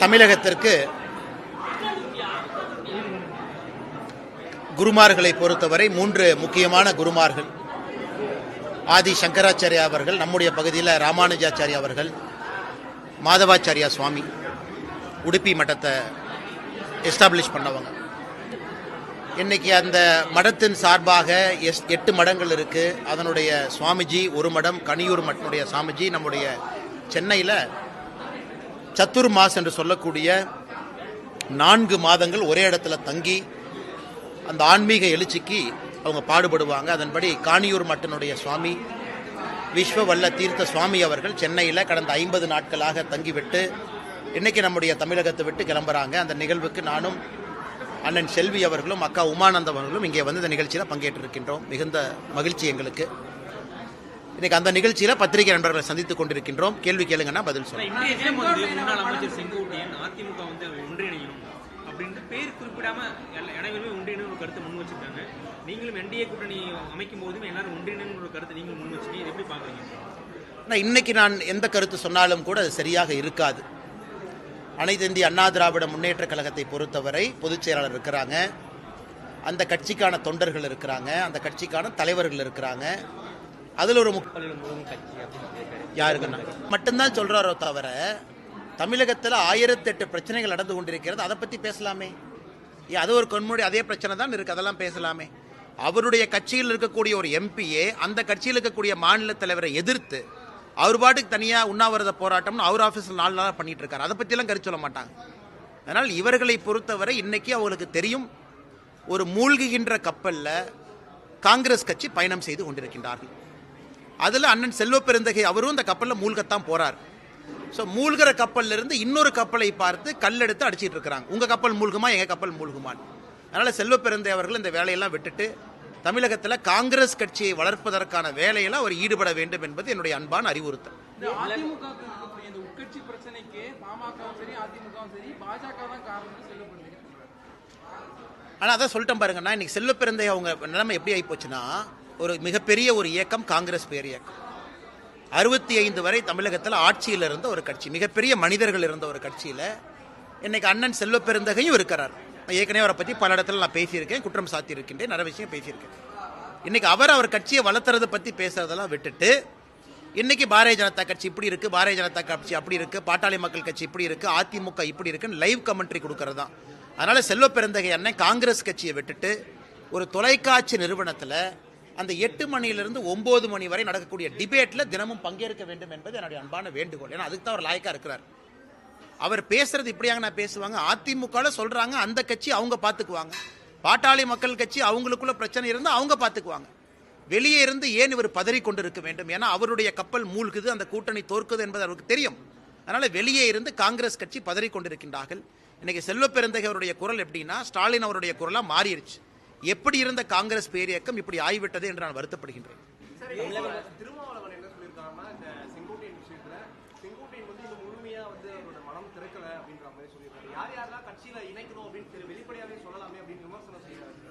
தமிழகத்திற்கு குருமார்களை பொறுத்தவரை 3 முக்கியமான குருமார்கள். ஆதி சங்கராச்சாரியா அவர்கள், நம்முடைய பகுதியில் ராமானுஜாச்சாரியா அவர்கள், மாதவாச்சாரியா சுவாமி, உடுப்பி மட்டத்தை எஸ்டாப்ளிஷ் பண்ணவங்க. இன்னைக்கு அந்த மடத்தின் சார்பாக 8 மடங்கள் இருக்கு. அதனுடைய சுவாமிஜி ஒரு மடம், கனியூர் மட்டனுடைய சுவாமிஜி நம்முடைய சென்னையில் சத்துர் மாஸ் என்று சொல்லக்கூடிய 4 மாதங்கள் ஒரே இடத்துல தங்கி அந்த ஆன்மீக எழுச்சிக்கு அவங்க பாடுபடுவாங்க. அதன்படி காணியூர் மட்டனுடைய சுவாமி விஸ்வவல்ல தீர்த்த சுவாமி அவர்கள் சென்னையில் கடந்த 50 நாட்களாக தங்கிவிட்டு இன்னைக்கு நம்முடைய தமிழகத்தை விட்டு கிளம்புறாங்க. அந்த நிகழ்வுக்கு நானும் அண்ணன் செல்வி அவர்களும் அக்கா உமானந்தம் அவர்களும் இங்கே வந்து இந்த நிகழ்ச்சியில் பங்கேற்றிருக்கின்றோம். மிகுந்த மகிழ்ச்சி எங்களுக்கு. இன்னைக்கு அந்த நிகழ்ச்சியில் பத்திரிகை நண்பர்களை சந்தித்துக் கொண்டிருக்கின்றோம். கேள்வி கேளுங்கன்னா பதில் சொல்லுங்க. முன்னாள் அமைச்சர் செங்கோட்டையன் அதிமுக வந்து ஒன்றிணையணும் அப்படின்ட்டு பேர் குறிப்பிடாம அனைவருமே ஒன்றிணையும் ஒரு கருத்தை முன் வச்சிருக்காங்க. நீங்களும் என்டிஏ கூட்டணி அமைக்கும் போதும் எல்லாரும் ஒன்றிணையும் ஒரு கருத்தை நீங்களும் முன் வச்சுக்கீங்க. இதை எப்படி பாக்குறீங்க? ஆனால் இன்னைக்கு நான் எந்த கருத்து சொன்னாலும் கூட அது சரியாக இருக்காது. அனைத்து இந்திய அண்ணா திராவிட முன்னேற்ற கழகத்தை பொறுத்தவரை பொதுச் செயலாளர் இருக்கிறாங்க, அந்த கட்சிக்கான தொண்டர்கள் இருக்கிறாங்க, அந்த கட்சிக்கான தலைவர்கள் இருக்கிறாங்க. அதில் ஒரு யாருக்குன்னா மட்டும்தான் சொல்றாரோ தவிர தமிழகத்தில் 1008 பிரச்சனைகள் நடந்து கொண்டிருக்கிறது. அதை பற்றி பேசலாமே. அது ஒரு கண்மூடி அதே பிரச்சனை தான் இருக்கு, அதெல்லாம் பேசலாமே. அவருடைய கட்சியில் இருக்கக்கூடிய ஒரு எம்பிஏ அந்த கட்சியில் இருக்கக்கூடிய மாநில தலைவரை எதிர்த்து அவர் பாட்டுக்கு தனியாக உண்ணாவிரத போராட்டம்னு அவர் ஆஃபீஸில் 4 நாளாக பண்ணிட்டு இருக்காரு. அதை பற்றியெல்லாம் கருத்து சொல்ல மாட்டாங்க. அதனால் இவர்களை பொறுத்தவரை இன்னைக்கு அவங்களுக்கு தெரியும், ஒரு மூழ்குகின்ற கப்பலில் காங்கிரஸ் கட்சி பயணம் செய்து கொண்டிருக்கின்றார்கள். அதில் அண்ணன் செல்வ பெருந்தகை அவரும் இந்த கப்பலில் மூழ்கத்தான் போறார். ஸோ மூழ்கிற கப்பலில் இருந்து இன்னொரு கப்பலை பார்த்து கல்லெடுத்து அடிச்சிட்டு இருக்கிறாங்க. உங்கள் கப்பல் மூழ்குமா, எங்கள் கப்பல் மூழ்குமான். அதனால் செல்வ பெருந்தை அவர்கள் இந்த வேலையெல்லாம் விட்டுட்டு தமிழகத்தில் காங்கிரஸ் கட்சியை வளர்ப்பதற்கான வேலையில் அவர் ஈடுபட வேண்டும் என்பது என்னுடைய அன்பான அறிவுறுத்தல். ஆனால் அதான் சொல்லிட்டேன் பாருங்கன்னா, இன்னைக்கு செல்வ பெருந்தை அவங்க நிலைமை எப்படி ஆகி போச்சுன்னா, ஒரு மிகப்பெரிய ஒரு இயக்கம் காங்கிரஸ் பேர் இயக்கம். 65 வரை தமிழகத்தில் ஆட்சியில் இருந்த ஒரு கட்சி, மிகப்பெரிய மனிதர்கள் இருந்த ஒரு கட்சியில் இன்னைக்கு அண்ணன் செல்வ பெருந்தகையும் இருக்கிறார். ஏற்கனவே அவரை பற்றி பல இடத்துல நான் பேசியிருக்கேன், குற்றம் சாத்தி இருக்கின்றேன், நிறைய விஷயம் பேசியிருக்கேன். இன்னைக்கு அவர் கட்சியை வளர்த்துறதை பற்றி பேசுறதெல்லாம் விட்டுட்டு இன்னைக்கு பாரதிய ஜனதா கட்சி இப்படி இருக்கு, பாரதிய ஜனதா கட்சி அப்படி இருக்கு, பாட்டாளி மக்கள் கட்சி இப்படி இருக்கு, அதிமுக இப்படி இருக்குன்னு லைவ் கமெண்ட்ரி கொடுக்கறது தான். அதனால செல்வ பெருந்தகை அண்ணன் காங்கிரஸ் கட்சியை விட்டுட்டு ஒரு தொலைக்காட்சி நிறுவனத்தில் அந்த 8 மணியிலிருந்து 9 மணி வரை நடக்கக்கூடிய டிபேட்ல தினமும் பங்கேற்க வேண்டும் என்பது என்னுடைய அன்பான வேண்டுகோள். ஏன்னா அதுக்கு தான் அவர் லாயக்கா இருக்கிறார். அவர் பேசுறது இப்படியாக நான் பேசுவாங்க. அதிமுக சொல்றாங்க அந்த கட்சி அவங்க பார்த்துக்குவாங்க, பாட்டாளி மக்கள் கட்சி அவங்களுக்குள்ள பிரச்சனை இருந்தால் அவங்க பார்த்துக்குவாங்க. வெளியே இருந்து ஏன் இவர் பதறி கொண்டு இருக்க வேண்டும்? ஏன்னா அவருடைய கப்பல் மூழ்குது, அந்த கூட்டணி தோற்குது என்பது அவருக்கு தெரியும். அதனால வெளியே இருந்து காங்கிரஸ் கட்சி பதறி கொண்டிருக்கின்றார்கள். இன்னைக்கு செல்வ பெருந்தகை அவருடைய குரல் எப்படின்னா ஸ்டாலின் அவருடைய குரலா மாறிடுச்சு. எப்படி இருந்த காங்கிரஸ் பேரியக்கம் இப்படி ஆய்விட்டது என்று நான் வருத்தப்படுகின்றேன்.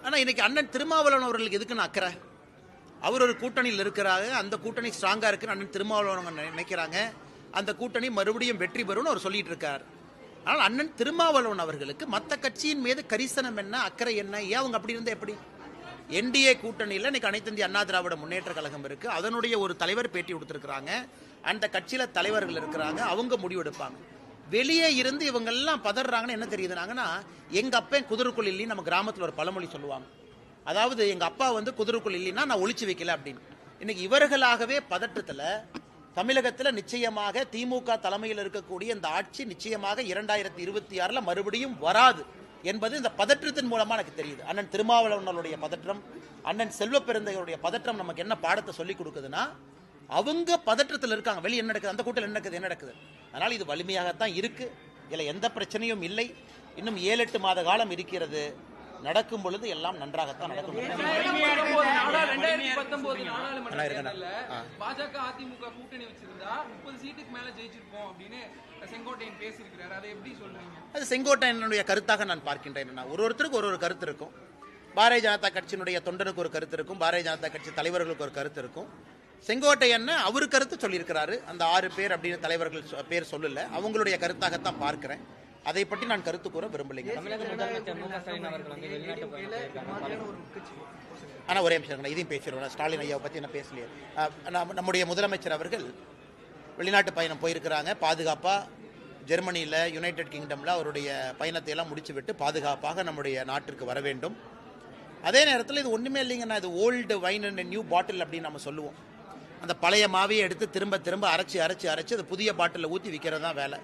ஆனா இன்னைக்கு அண்ணன் திருமாவளவன் அவர்களுக்கு எதுக்குன்னு அக்கறை? அவர் ஒரு கூட்டணியில் இருக்கிறாங்க, அந்த கூட்டணி ஸ்ட்ராங்கா இருக்கு அண்ணன் திருமாவளவன் நினைக்கிறாங்க, அந்த கூட்டணி மறுபடியும் வெற்றி பெறும்னு அவர் சொல்லிட்டு இருக்கார். ஆனால் அண்ணன் திருமாவளவன் அவர்களுக்கு மற்ற கட்சியின் மீது கரிசனம் என்ன, அக்கறை என்ன? ஏன் அவங்க அப்படி இருந்தா எப்படி? என்டிஏ கூட்டணியில் இன்னைக்கு அனைத்து இந்திய அண்ணா திராவிட முன்னேற்ற கழகம் இருக்கு, அதனுடைய ஒரு தலைவர் பேட்டி கொடுத்திருக்கிறாங்க, அந்த கட்சியில தலைவர்கள் இருக்கிறாங்க, அவங்க முடிவெடுப்பாங்க. வெளியே இருந்து இவங்க எல்லாம் பதறாங்கன்னு என்ன தெரியுதுனாங்கன்னா, எங்க அப்பன் குதிரைக்குள் இல்லைன்னு நம்ம கிராமத்தில் ஒரு பழமொழி சொல்லுவாங்க. அதாவது எங்க அப்பா வந்து குதிரைக்குள் இல்லைன்னா நான் ஒளிச்சு வைக்கல அப்படின்னு. இன்னைக்கு இவர்களாகவே பதற்றத்துல தமிழகத்தில் நிச்சயமாக திமுக தலைமையில் இருக்கக்கூடிய இந்த ஆட்சி நிச்சயமாக 2026 மறுபடியும் வராது என்பது இந்த பதற்றத்தின் மூலமா எனக்கு தெரியுது. அண்ணன் திருமாவளவனுடைய பதற்றம், அண்ணன் செல்வ பெருந்தையுடைய பதற்றம் நமக்கு என்ன பாடத்தை சொல்லி கொடுக்குதுன்னா, அவங்க பதற்றத்தில் இருக்காங்க. வெளியே என்ன நடக்குது, அந்த கூட்டம் என்ன நடக்குது. அதனால இது வலிமையாகத்தான் இருக்கு, இதுல எந்த பிரச்சனையும் இல்லை. இன்னும் 7-8 மாத காலம் இருக்கிறது. நடக்கும் பொழுது எல்லாம் நன்றாகத்தான் நடக்கும். பாஜக அதிமுக கூட்டணி வச்சிருந்தா 30 சீட்டுக்கு மேல ஜெயிச்சிருப்போம் அப்படின்னு செங்கோட்டையன் பேசியிருக்கிறார். அதை எப்படி சொல்றீங்க? அது செங்கோட்டையனுடைய கருத்தாக நான் பார்க்கின்றேன். ஒருத்தருக்கு ஒரு கருத்து இருக்கும். பாரதிய ஜனதா கட்சியினுடைய தொண்டனுக்கு ஒரு கருத்து இருக்கும், பாரதிய ஜனதா கட்சி தலைவர்களுக்கு ஒரு கருத்து இருக்கும். செங்கோட்டையன் அவரு கருத்து சொல்லியிருக்கிறாரு. அந்த 6 பேர் அப்படின்னு தலைவர்கள் பேர் சொல்லல, அவங்களுடைய கருத்தாகத்தான் பார்க்கிறேன். அதை பற்றி நான் கருத்து கூற விரும்பலைங்க. தமிழக முதலமைச்சர் மு க ஸ்டாலின் அவர்கள் வந்து வெளிநாட்டு பயணம் போயிருக்காங்க. ஆனால் ஒரே நிமிஷம் இதையும் பேசிடுவேன். ஸ்டாலின் ஐயாவை பற்றி என்ன பேசலையே. நம்முடைய முதலமைச்சர் அவர்கள் வெளிநாட்டு பயணம் போயிருக்கிறாங்க. பாதுகாப்பாக ஜெர்மனியில், யுனைடெட் கிங்டமில் அவருடைய பயணத்தை எல்லாம் முடிச்சு விட்டு பாதுகாப்பாக நம்முடைய நாட்டிற்கு வர வேண்டும். அதே நேரத்தில் இது ஒன்றுமே இல்லைங்கண்ணா, இது old wine and new bottle அப்படின்னு நம்ம சொல்லுவோம். அந்த பழைய மாவையை எடுத்து திரும்ப திரும்ப அரைச்சி அது புதிய பாட்டிலில் ஊற்றி விற்கிறது தான் வேலை.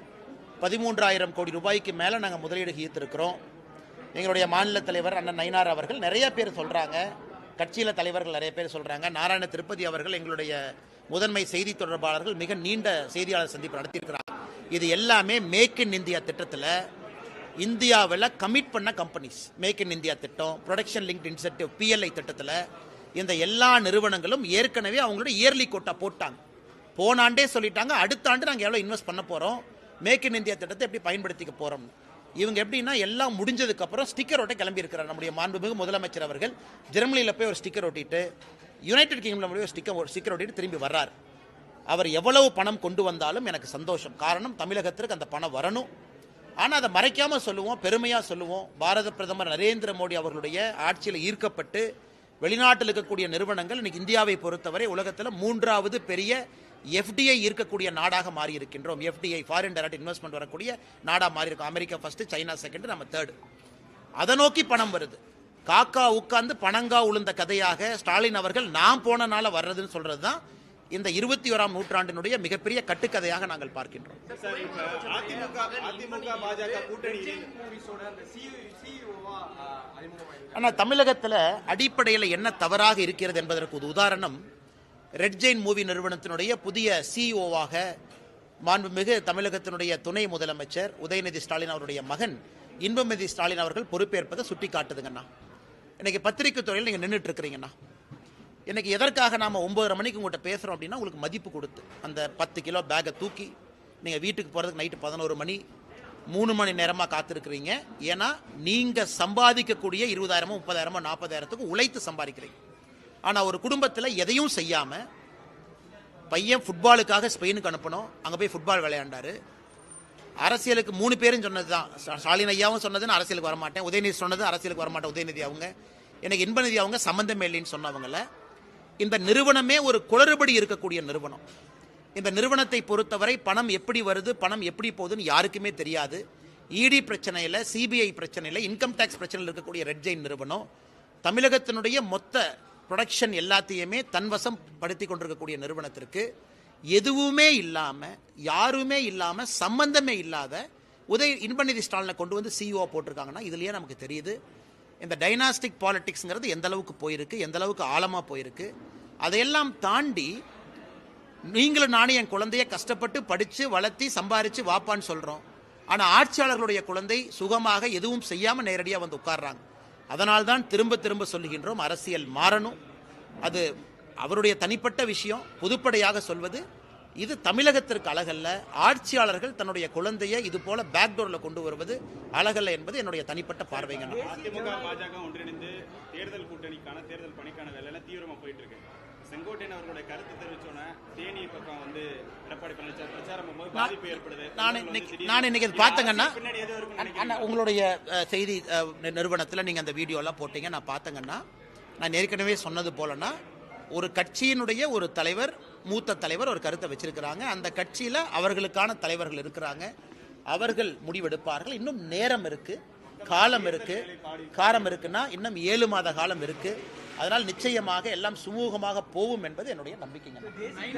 13,000 கோடி ரூபாய்க்கு மேலே நாங்கள் முதலீடு ஈர்த்திருக்கிறோம். எங்களுடைய மாநில தலைவர் அண்ணன் நயினார் அவர்கள் நிறைய பேர் சொல்கிறாங்க, கட்சியில் தலைவர்கள் நிறைய பேர் சொல்கிறாங்க. நாராயண திருப்பதி அவர்கள் எங்களுடைய முதன்மை செய்தி தொடர்பாளர்கள் மிக நீண்ட செய்தியாளர் சந்திப்பு நடத்தியிருக்கிறாங்க. இது எல்லாமே மேக் இன் இந்தியா திட்டத்தில் இந்தியாவில் கமிட் பண்ண கம்பெனிஸ். மேக் இன் இந்தியா திட்டம், ப்ரொடக்ஷன் லிங்க்ட் இன்சென்டிவ் PLI திட்டத்தில் இந்த எல்லா நிறுவனங்களும் ஏற்கனவே அவங்களோட இயர்லி கோட்டா போட்டாங்க. போன ஆண்டே சொல்லிட்டாங்க, அடுத்த ஆண்டு நாங்கள் எவ்வளோ இன்வெஸ்ட் பண்ண போகிறோம், மேக் இன் இந்தியா திட்டத்தை எப்படி பயன்படுத்திக்க போகிறோம். இவங்க எப்படின்னா எல்லாம் முடிஞ்சதுக்கப்புறம் ஸ்டிக்கர் ஒட்ட கிளம்பி இருக்கிறார் நம்முடைய மாண்புமிகு முதலமைச்சர் அவர்கள். ஜெர்மனியில் போய் ஒரு ஸ்டிக்கர் ஒட்டிட்டு, யுனைடெட் கிங்டமில் போய் ஒரு ஸ்டிக்கர் ஒட்டிட்டு திரும்பி வர்றார். அவர் எவ்வளவு பணம் கொண்டு வந்தாலும் எனக்கு சந்தோஷம். காரணம், தமிழகத்திற்கு அந்த பணம் வரணும். ஆனால் அதை மறைக்காமல் சொல்லுவோம், பெருமையாக சொல்லுவோம். பாரத பிரதமர் நரேந்திர மோடி அவர்களுடைய ஆட்சியில் ஈர்க்கப்பட்டு வெளிநாட்டில் இருக்கக்கூடிய நிறுவனங்கள் இன்னைக்கு இந்தியாவை பொறுத்தவரை உலகத்தில் 3வது பெரிய FDI இருக்கக்கூடிய நாடாக மாறி இருக்கின்றோம். FDI, ஃபாரின் டைரக்ட் இன்வெஸ்ட்மெண்ட் வரக்கூடிய நாடாக மாறி இருக்கும். அமெரிக்கா ஃபர்ஸ்ட், சைனா செகண்ட், நம்ம தேர்டு. அதை நோக்கி பணம் வருது. காக்கா உட்கார்ந்து பணங்கா உளுந்த கதையாக ஸ்டாலின் அவர்கள் நாம் போனனால வர்றதுன்னு சொல்றது தான் இந்த 21ஆம் நூற்றாண்டினுடைய மிகப்பெரிய கட்டுக்கதையாக நாங்கள் பார்க்கின்றோம். ஆனால் தமிழகத்தில் அடிப்படையில் என்ன தவறாக இருக்கிறது என்பதற்கு ஒரு உதாரணம், ரெட் ஜெயின் மூவி நிறுவனத்தினுடைய புதிய CEOவாக மாண்புமிகு தமிழகத்தினுடைய துணை முதலமைச்சர் உதயநிதி ஸ்டாலின் அவருடைய மகன் இன்பநிதி ஸ்டாலின் அவர்கள் பொறுப்பேற்பதை சுட்டி காட்டுதுங்கண்ணா. இன்னைக்கு பத்திரிகை துறையில் நீங்கள் நின்றுட்டு இருக்கிறீங்கண்ணா. இன்னைக்கு எதற்காக நாம் 9:30 மணிக்கு உங்கள்கிட்ட பேசுகிறோம் அப்படின்னா உங்களுக்கு மதிப்பு கொடுத்து அந்த 10 கிலோ பேக்கை தூக்கி நீங்கள் வீட்டுக்கு போகிறதுக்கு நைட்டு 11 மணி 3 மணி நேரமாக காத்திருக்கிறீங்க. ஏன்னா நீங்கள் சம்பாதிக்கக்கூடிய 20,000, 30,000, 40,000த்துக்கு உழைத்து சம்பாதிக்கிறீங்க. ஆனால் ஒரு குடும்பத்தில் எதையும் செய்யாமல் பையன் ஃபுட்பாலுக்காக ஸ்பெயினுக்கு அனுப்பணும், அங்கே போய் ஃபுட்பால் விளையாண்டாரு. அரசியலுக்கு 3 பேரும் சொன்னது தான். ஸ்டாலின் ஐயாவும் சொன்னது நான் அரசியலுக்கு வரமாட்டேன், உதயநிதி சொன்னது அரசியலுக்கு வரமாட்டேன் உதயநிதி அவங்க, எனக்கு இன்பநிதி அவங்க சம்பந்தமே இல்லைன்னு சொன்னவங்கள. இந்த நிறுவனமே ஒரு குளறுபடி இருக்கக்கூடிய நிறுவனம். இந்த நிறுவனத்தை பொறுத்தவரை பணம் எப்படி வருது, பணம் எப்படி போகுதுன்னு யாருக்குமே தெரியாது. ED பிரச்சனையில், CBI பிரச்சனையில், இன்கம் டேக்ஸ் பிரச்சனையில் இருக்கக்கூடிய ரெட் ஜெயின் நிறுவனம் தமிழகத்தினுடைய மொத்த ப்ரொடக்ஷன் எல்லாத்தையுமே தன்வசம் படுத்தி கொண்டிருக்கக்கூடிய நிறுவனத்திற்கு எதுவுமே இல்லாமல், யாருமே இல்லாமல், சம்பந்தமே இல்லாத இன்பநிதி ஸ்டாலினை கொண்டு வந்து CEO போட்டிருக்காங்கன்னா இதுலேயே நமக்கு தெரியுது இந்த டைனாஸ்டிக் பாலிடிக்ஸ்ங்கிறது எந்த அளவுக்கு போயிருக்கு, எந்த அளவுக்கு ஆழமாக போயிருக்கு. அதையெல்லாம் தாண்டி நீங்களும் நானும் என் குழந்தைய கஷ்டப்பட்டு படித்து வளர்த்தி சம்பாரித்து வாப்பான்னு சொல்கிறோம். ஆனால் ஆட்சியாளர்களுடைய குழந்தை சுகமாக எதுவும் செய்யாமல் நேரடியாக வந்து உட்கார்றாங்க. அதனால்தான் திரும்ப திரும்ப சொல்லுகின்றோம், அரசியல் மாறணும். அது அவருடைய தனிப்பட்ட விஷயம். பொதுப்படையாக சொல்வது இது தமிழகத்திற்கு அழகல்ல. ஆட்சியாளர்கள் தன்னுடைய குழந்தையை இது போல பேக்டோரில் கொண்டு வருவது அழகல்ல என்பது என்னுடைய தனிப்பட்ட பார்வைங்க. அதிமுக பாஜக ஒன்றிணைந்து தேர்தல் கூட்டணிக்கான தேர்தல் பணிக்கான வேலையெல்லாம் தீவிரமாக போயிட்டு இருக்கு. செங்கோட்டையன் அவர்களுடைய கருத்து தெரிவிச்சோன்னே தேனி பக்கம் வந்து எடப்பாடி பழனிசாமி பிரச்சாரம் போது பாதிப்பு ஏற்படுது. நான் இன்னைக்கு பார்த்தேங்கன்னா உங்களுடைய செய்தி நிறுவனத்தில் நீங்கள் அந்த வீடியோலாம் போட்டீங்க, நான் பார்த்தேங்கன்னா நான் ஏற்கனவே சொன்னது போலன்னா ஒரு கட்சியினுடைய ஒரு தலைவர், மூத்த தலைவர் ஒரு கருத்தை வச்சிருக்கிறாங்க. அந்த கட்சியில் அவர்களுக்கான தலைவர்கள் இருக்கிறாங்க, அவர்கள் முடிவெடுப்பார்கள். இன்னும் நேரம் இருக்கு, காலம் இருக்கு. காலம் இருக்குன்னா இன்னும் 7 மாத காலம் இருக்கு. அதனால் நிச்சயமாக எல்லாம் சுமூகமாக போகும் என்பது என்னுடைய நம்பிக்கைங்க.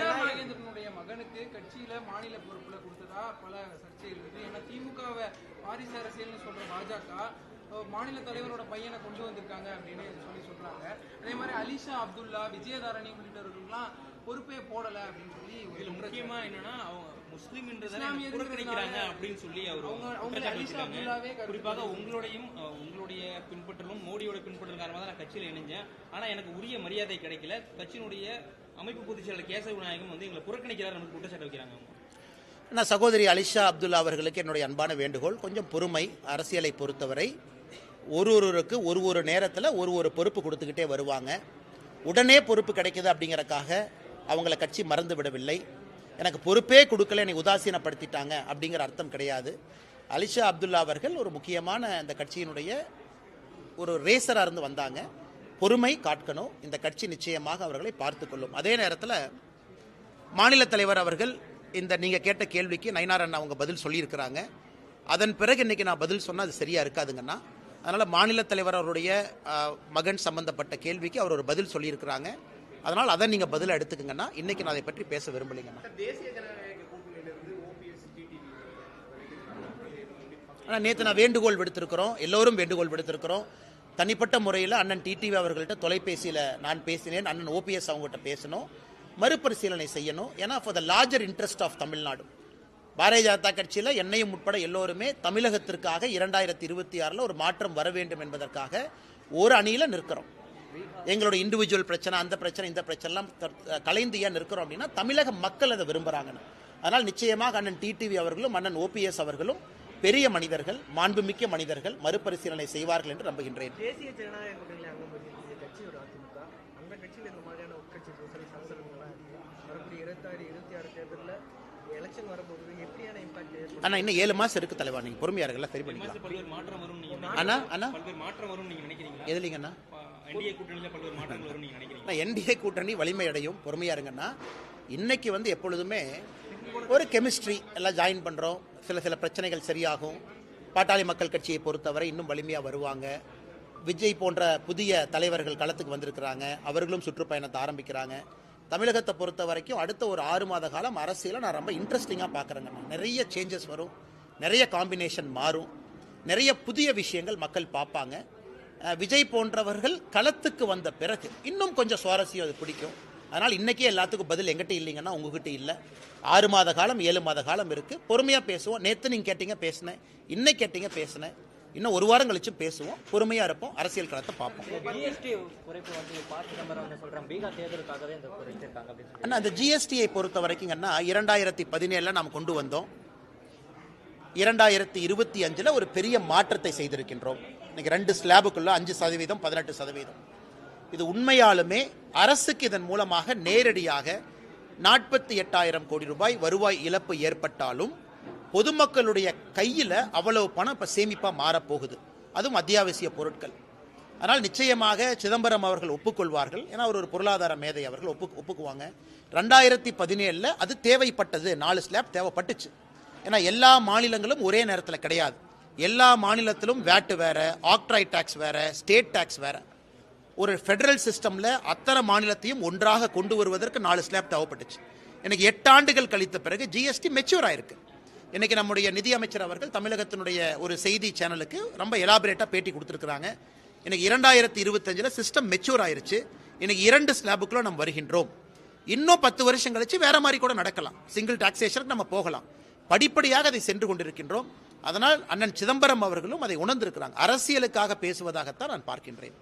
நாகேந்திரனுடைய மகனுக்கு கட்சியில மாநில பொறுப்புல கொடுத்ததா பல சர்ச்சைகள் இருக்கு. ஏன்னா திமுகவை வாரிசு அரசியல்னு சொல்ற பாஜக மாநில தலைவரோட பையனை கொண்டு வந்திருக்காங்க அப்படின்னு சொல்றாங்க. அதே மாதிரி அலிஷா அப்துல்லா, விஜயதாரணி உள்ளிட்டவர்கள்லாம் பொறுப்பே போடல அப்படின்னு சொல்லி. இதுல முக்கியமா என்னன்னா அவங்க முஸ்லீம் புறக்கணிக்கிறாங்க அப்படின்னு சொல்லி குறிப்பாக உங்களுடைய பின்பற்றலும் மோடியோட பின்பற்றல் காரணமாக தான் கட்சியில் இணைஞ்சேன். ஆனா எனக்கு உரிய மரியாதை கிடைக்கல. கட்சியினுடைய அமைப்பு பொதுச் செயலாளர் கேசவ விநாயகம் வந்து எங்களை புறக்கணிக்கிறார் நமக்கு குற்றச்சாட்டு வைக்கிறாங்க. நான் சகோதரி அலிஷா அப்துல்லா அவர்களுக்கு என்னுடைய அன்பான வேண்டுகோள், கொஞ்சம் பொறுமை. அரசியலை பொறுத்தவரை ஒருவருக்கு ஒரு நேரத்தில் ஒரு பொறுப்பு கொடுத்துக்கிட்டே வருவாங்க. உடனே பொறுப்பு கிடைக்குது அப்படிங்கிறக்காக அவங்கள கட்சி மறந்து விடவில்லை. எனக்கு பொறுப்பே கொடுக்கல, என்னை உதாசீனப்படுத்திட்டாங்க அப்படிங்கிற அர்த்தம் கிடையாது. அலிஷா அப்துல்லா அவர்கள் ஒரு முக்கியமான இந்த கட்சியினுடைய ஒரு ரேசராக இருந்து வந்தாங்க. பொறுமை காட்கணும். இந்த கட்சி நிச்சயமாக அவர்களை பார்த்து கொள்ளும். அதே நேரத்தில் மாநில தலைவர் அவர்கள் இந்த நீங்கள் கேட்ட கேள்விக்கு நயினார் அண்ணா அவங்க பதில் சொல்லியிருக்கிறாங்க. அதன் பிறகு இன்றைக்கி நான் பதில் சொன்னால் அது சரியாக இருக்காதுங்கண்ணா. அதனால் மாநில தலைவர் அவருடைய மகன் சம்பந்தப்பட்ட கேள்விக்கு அவர் ஒரு பதில் சொல்லியிருக்கிறாங்க. அதனால் அதை நீங்கள் பதில் எடுத்துக்கங்கண்ணா. இன்றைக்கி நான் அதை பற்றி பேச விரும்பலைங்கண்ணா. ஆனால் நேற்று நான் வேண்டுகோள் விடுத்திருக்கிறோம், எல்லோரும் வேண்டுகோள் விடுத்திருக்கிறோம். தனிப்பட்ட முறையில் அண்ணன் டிடிவி அவர்கள்ட்ட தொலைபேசியில் நான் பேசினேன். அண்ணன் ஓபிஎஸ் அவங்ககிட்ட பேசணும், மறுபரிசீலனை செய்யணும். ஏன்னா for the larger interest of Tamil Nadu, Bharatiya Janata கட்சியில் என்னையும் உட்பட எல்லோருமே தமிழகத்திற்காக 2026 ஒரு மாற்றம் வர வேண்டும் என்பதற்காக ஒரு அணியில் நிற்கிறோம். எங்களோட இண்டிவிஜுவல் பிரச்சனை, அந்த பிரச்சனை, இந்த பிரச்சனைலாம் கலைந்து ஏன் நிற்கிறோம் அப்படின்னா தமிழக மக்கள் அதை விரும்புகிறாங்கன்னு. அதனால் நிச்சயமாக அண்ணன் டிடிவி அவர்களும் அண்ணன் ஓபிஎஸ் அவர்களும் பெரிய மனிதர்கள், மாண்புமிக்க மனிதர்கள், மறுபரிசீலனை செய்வார்கள் என்று நம்புகின்றேன். தேசிய ஜனநாயக கூட்டணியில் அங்கம் வகிக்கக்கூடிய கட்சி ஒரு அதிமுக. அந்த கட்சியில் இந்த மாதிரியான உட்கட்சி பூசல் சலசலங்கள்லாம் இருக்கு. வரக்கூடிய 26 தேர்தலில் எலெக்ஷன் வரும்போது எப்படியான இம்பாக்ட் ஏற்படும்? ஆனால் இன்னும் 7 மாதம் இருக்குது தலைவா, நீங்கள் பொறுமையாக இருக்கல, சரி பண்ணிக்கலாம். பல்வேறு மாற்றம் வரும் நீங்க அண்ணா அண்ணா பல்வேறு மாற்றம் வரும் நீங்க நினைக்கிறீங்களா? எதுலிங்கண்ணா? என்டிஏ கூட்டணியில பல்வேறு மாற்றங்கள் வரும் நீங்க நினைக்கிறீங்களா? நான் என்டிஏ கூட்டணி வலிமை அடையும், பொறுமையாக இருங்கன்னா. இன்னைக்கு எப்பொழுதுமே ஒரு கெமிஸ்ட்ரி எல்லாம் ஜாயின் பண்ணுறோம். சில பிரச்சனைகள் சரியாகும். பாட்டாளி மக்கள் கட்சியை பொறுத்தவரை இன்னும் வலிமையாக வருவாங்க. விஜய் போன்ற புதிய தலைவர்கள் களத்துக்கு வந்திருக்கிறாங்க, அவர்களும் சுற்றுப்பயணத்தை ஆரம்பிக்கிறாங்க. தமிழகத்தை பொறுத்த வரைக்கும் அடுத்த ஒரு 6 மாத காலம் அரசியலை நான் ரொம்ப இன்ட்ரெஸ்டிங்காக பார்க்குறேங்க. நிறைய சேஞ்சஸ் வரும், நிறைய காம்பினேஷன் மாறும், நிறைய புதிய விஷயங்கள் மக்கள் பார்ப்பாங்க. விஜய் போன்றவர்கள் களத்துக்கு வந்த பிறகு இன்னும் கொஞ்சம் சுவாரஸ்யம் அது பிடிக்கும். அதனால் இன்றைக்கே எல்லாத்துக்கும் பதில் எங்கிட்ட இல்லைங்கன்னா உங்ககிட்ட இல்லை. 6 மாத காலம் 7 மாத காலம் இருக்குது, பொறுமையாக பேசுவோம். நேற்று நீங்கள் கேட்டீங்க பேசினேன், இன்னைக்கு கேட்டீங்க பேசினேன், இன்னும் 1 வாரம் கழிச்சு பேசுவோம், பொறுமையாக இருப்போம், அரசியல் களத்தை பார்ப்போம். ஜிஎஸ்டி குறைப்பு வந்து சிதம்பரம் சொல்றாங்க பீகார் தேர்தலுக்காகவே இந்த குறைச்சிருக்காங்க அப்படின்னு சொல்லி. ஆனால் அந்த ஜிஎஸ்டியை பொறுத்த வரைக்குங்கன்னா 2017 நாம் கொண்டு வந்தோம். 2025 ஒரு பெரிய மாற்றத்தை செய்திருக்கின்றோம். இன்னைக்கு 2 ஸ்லாபுக்குள்ள 5%, 18%. இது உண்மையாலுமே அரசுக்கு இதன் மூலமாக நேரடியாக 48,000 கோடி ரூபாய் வருவாய் இழப்பு ஏற்பட்டாலும் பொதுமக்களுடைய கையில் அவ்வளவு பணம் இப்போ சேமிப்பாக மாறப்போகுது. அதுவும் அத்தியாவசிய பொருட்கள். அதனால் நிச்சயமாக சிதம்பரம் அவர்கள் ஒப்புக்கொள்வார்கள். ஏன்னா ஒரு பொருளாதார மேதை, அவர்கள் ஒப்புக்குவாங்க. 2017 அது தேவைப்பட்டது, 4 ஸ்லாப் தேவைப்பட்டுச்சு. ஏன்னா எல்லா மாநிலங்களும் ஒரே நேரத்தில் கிடையாது. எல்லா மாநிலத்திலும் வேட் வேற, ஆக்ட்ராய் டாக்ஸ் வேற, ஸ்டேட் டாக்ஸ் வேற. ஒரு ஃபெடரல் சிஸ்டமில் அத்தனை மாநிலத்தையும் ஒன்றாக கொண்டு வருவதற்கு 4 ஸ்லாப் தேவைப்பட்டுச்சு. எனக்கு 8 ஆண்டுகள் கழித்த பிறகு ஜிஎஸ்டி மெச்சூர் ஆயிருக்கு. இன்னைக்கு நம்முடைய நிதியமைச்சர் அவர்கள் தமிழகத்தினுடைய ஒரு செய்தி சேனலுக்கு ரொம்ப எலாபரேட்டாக பேட்டி கொடுத்துருக்குறாங்க. இன்னைக்கு 2025 சிஸ்டம் மெச்சூர் ஆயிருச்சு. இன்னைக்கு 2 ஸ்லாபுக்குள்ள நம்ம வருகின்றோம். இன்னும் 10 வருஷம் கழிச்சு வேற மாதிரி கூட நடக்கலாம். சிங்கிள் டாக்ஸேஷனுக்கு நம்ம போகலாம். படிப்படியாக அதை சென்று கொண்டிருக்கின்றோம். அதனால் அண்ணன் சிதம்பரம் அவர்களும் அதை உணர்ந்திருக்கிறாங்க. அரசியலுக்காக பேசுவதாகத்தான் நான் பார்க்கின்றேன்.